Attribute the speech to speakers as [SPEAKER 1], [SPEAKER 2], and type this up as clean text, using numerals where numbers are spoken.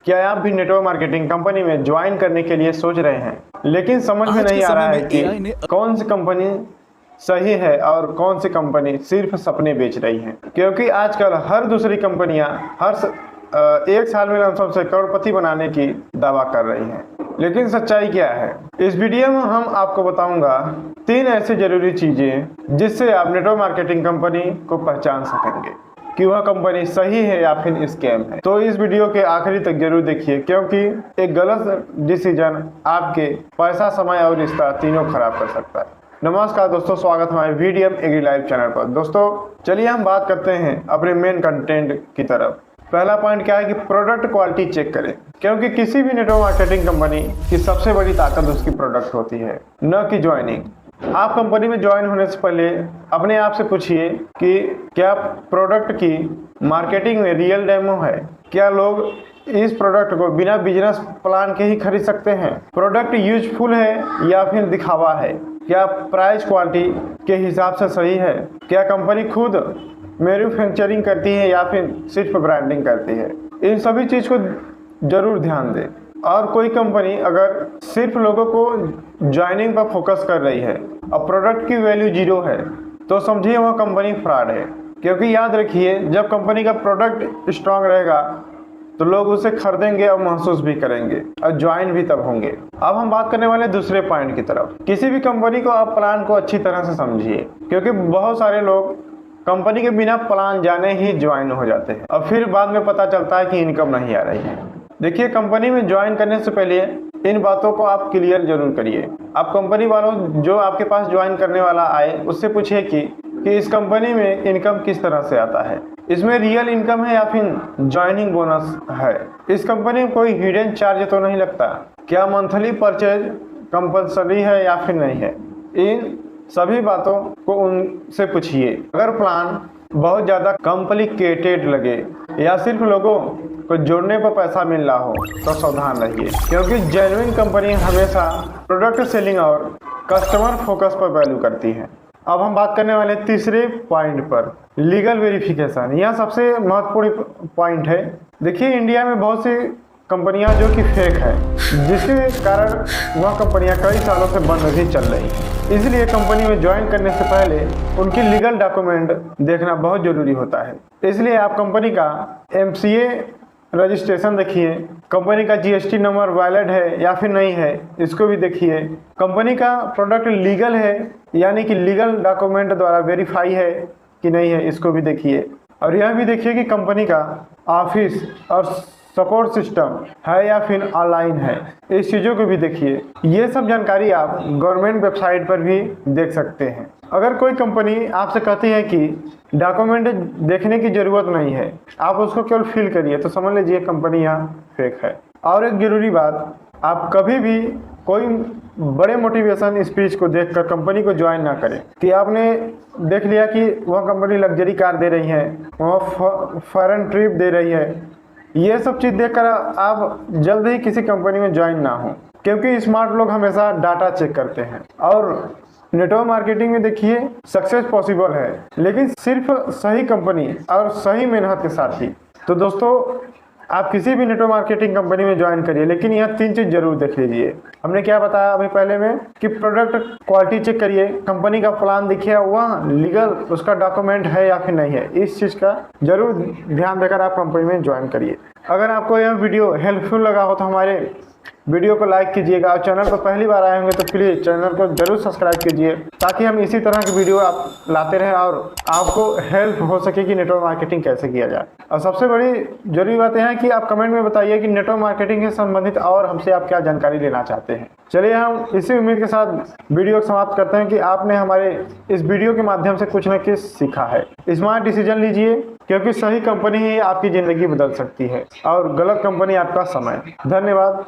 [SPEAKER 1] क्या आप भी नेटवर्क मार्केटिंग कंपनी में ज्वाइन करने के लिए सोच रहे हैं, लेकिन समझ में नहीं आ रहा है कि कौन सी कंपनी सही है और कौन सी कंपनी सिर्फ सपने बेच रही है? क्योंकि आजकल हर दूसरी कंपनियां एक साल में लमसम से करोड़पति बनाने की दावा कर रही हैं। लेकिन सच्चाई क्या है? इस वीडियो में हम आपको बताऊंगा 3 ऐसी जरूरी चीजें जिससे आप नेटवर्क मार्केटिंग कंपनी को पहचान सकेंगे कि वह कंपनी सही है या फिर स्कैम है। तो इस वीडियो के आखिरी तक जरूर देखिए, क्योंकि एक गलत डिसीजन आपके पैसा, समय और रिश्ता तीनों खराब कर सकता है। नमस्कार दोस्तों, स्वागत है हमारे वीडियो एग्री लाइव चैनल पर। दोस्तों चलिए हम बात करते हैं अपने मेन कंटेंट की तरफ। पहला पॉइंट क्या है कि प्रोडक्ट क्वालिटी चेक करें, क्योंकि किसी भी नेटवर्क मार्केटिंग कंपनी की सबसे बड़ी ताकत उसकी प्रोडक्ट होती है, न कि ज्वाइनिंग। आप कंपनी में ज्वाइन होने से पहले अपने आप से पूछिए कि क्या प्रोडक्ट की मार्केटिंग में रियल डेमो है? क्या लोग इस प्रोडक्ट को बिना बिजनेस प्लान के ही खरीद सकते हैं? प्रोडक्ट यूजफुल है या फिर दिखावा है? क्या प्राइस क्वालिटी के हिसाब से सही है? क्या कंपनी खुद मैन्युफैक्चरिंग करती है या फिर सिर्फ ब्रांडिंग करती है? इन सभी चीज़ को जरूर ध्यान दें। और कोई कंपनी अगर सिर्फ लोगों को ज्वाइनिंग पर फोकस कर रही है और प्रोडक्ट की वैल्यू 0 है, तो समझिए वह कंपनी फ्रॉड है। क्योंकि याद रखिए, जब कंपनी का प्रोडक्ट स्ट्रांग रहेगा तो लोग उसे खरीदेंगे और महसूस भी करेंगे और ज्वाइन भी तब होंगे। अब हम बात करने वाले दूसरे पॉइंट की तरफ। किसी भी कंपनी को आप प्लान को अच्छी तरह से समझिए, क्योंकि बहुत सारे लोग कंपनी के बिना प्लान जाने ही ज्वाइन हो जाते हैं और फिर बाद में पता चलता है कि इनकम नहीं आ रही है। देखिए, कंपनी में ज्वाइन करने से पहले इन बातों को आप क्लियर जरूर करिए। आप कंपनी वालों जो आपके पास ज्वाइन करने वाला आए उससे पूछिए कि इस कंपनी में इनकम किस तरह से आता है, इसमें रियल इनकम है या फिर ज्वाइनिंग बोनस है, इस कंपनी में कोई हिडन चार्ज तो नहीं लगता, क्या मंथली परचेज कंपलसरी है या फिर नहीं है। इन सभी बातों को उनसे पूछिए। अगर प्लान बहुत ज़्यादा कॉम्प्लिकेटेड लगे या सिर्फ लोगों को जोड़ने पर पैसा मिल रहा हो तो सावधान रहिए, क्योंकि जेन्युइन कंपनी हमेशा प्रोडक्ट सेलिंग और कस्टमर फोकस पर वैल्यू करती है। अब हम बात करने वाले तीसरे पॉइंट पर, लीगल वेरिफिकेशन। यह सबसे महत्वपूर्ण पॉइंट है। देखिए, इंडिया में बहुत सी कंपनियां जो कि फेक है, जिसके कारण वह कंपनियां कई सालों से बंद भी चल रही हैं। इसलिए कंपनी में ज्वाइन करने से पहले उनकी लीगल डॉक्यूमेंट देखना बहुत ज़रूरी होता है। इसलिए आप कंपनी का MCA रजिस्ट्रेशन देखिए, कंपनी का GST नंबर वैलिड है या फिर नहीं है, इसको भी देखिए। कंपनी का प्रोडक्ट लीगल है, यानी कि लीगल डॉक्यूमेंट द्वारा वेरीफाई है कि नहीं है, इसको भी देखिए। और यह भी देखिए कि कंपनी का ऑफिस और सपोर्ट सिस्टम है या फिर ऑनलाइन है, इस चीज़ों को भी देखिए। ये सब जानकारी आप गवर्नमेंट वेबसाइट पर भी देख सकते हैं। अगर कोई कंपनी आपसे कहती है कि डॉक्यूमेंट देखने की ज़रूरत नहीं है, आप उसको केवल फिल करिए, तो समझ लीजिए कंपनी यहाँ फेक है। और एक ज़रूरी बात, आप कभी भी कोई बड़े मोटिवेशन स्पीच को देखकर कंपनी को ज्वाइन ना करें कि आपने देख लिया कि वह कंपनी लग्जरी कार दे रही है, वह फॉरेन ट्रिप दे रही है, ये सब चीज़ देखकर आप जल्द ही किसी कंपनी में ज्वाइन ना हो, क्योंकि स्मार्ट लोग हमेशा डाटा चेक करते हैं। और नेटवर्क मार्केटिंग में देखिए, सक्सेस पॉसिबल है, लेकिन सिर्फ सही कंपनी और सही मेहनत के साथ ही। तो दोस्तों, आप किसी भी नेटवर्क मार्केटिंग कंपनी में ज्वाइन करिए, लेकिन यह 3 चीज़ जरूर देख लीजिए। हमने क्या बताया अभी पहले में कि प्रोडक्ट क्वालिटी चेक करिए, कंपनी का प्लान देखिए, वह लीगल उसका डॉक्यूमेंट है या फिर नहीं है, इस चीज़ का जरूर ध्यान देकर आप कंपनी में ज्वाइन करिए। अगर आपको यह वीडियो हेल्पफुल लगा हो तो हमारे वीडियो को लाइक कीजिएगा, और चैनल पर पहली बार आए होंगे तो प्लीज़ चैनल को जरूर सब्सक्राइब कीजिए, ताकि हम इसी तरह की वीडियो आप लाते रहें और आपको हेल्प हो सके कि नेटवर्क मार्केटिंग कैसे किया जाए। और सबसे बड़ी जरूरी बात यह है कि आप कमेंट में बताइए कि नेटवर्क मार्केटिंग से संबंधित और हमसे आप क्या जानकारी लेना चाहते हैं। चलिए, हम इसी उम्मीद के साथ वीडियो को समाप्त करते हैं कि आपने हमारे इस वीडियो के माध्यम से कुछ न कुछ सीखा है। स्मार्ट डिसीजन लीजिए, क्योंकि सही कंपनी ही आपकी ज़िंदगी बदल सकती है और गलत कंपनी आपका समय। धन्यवाद।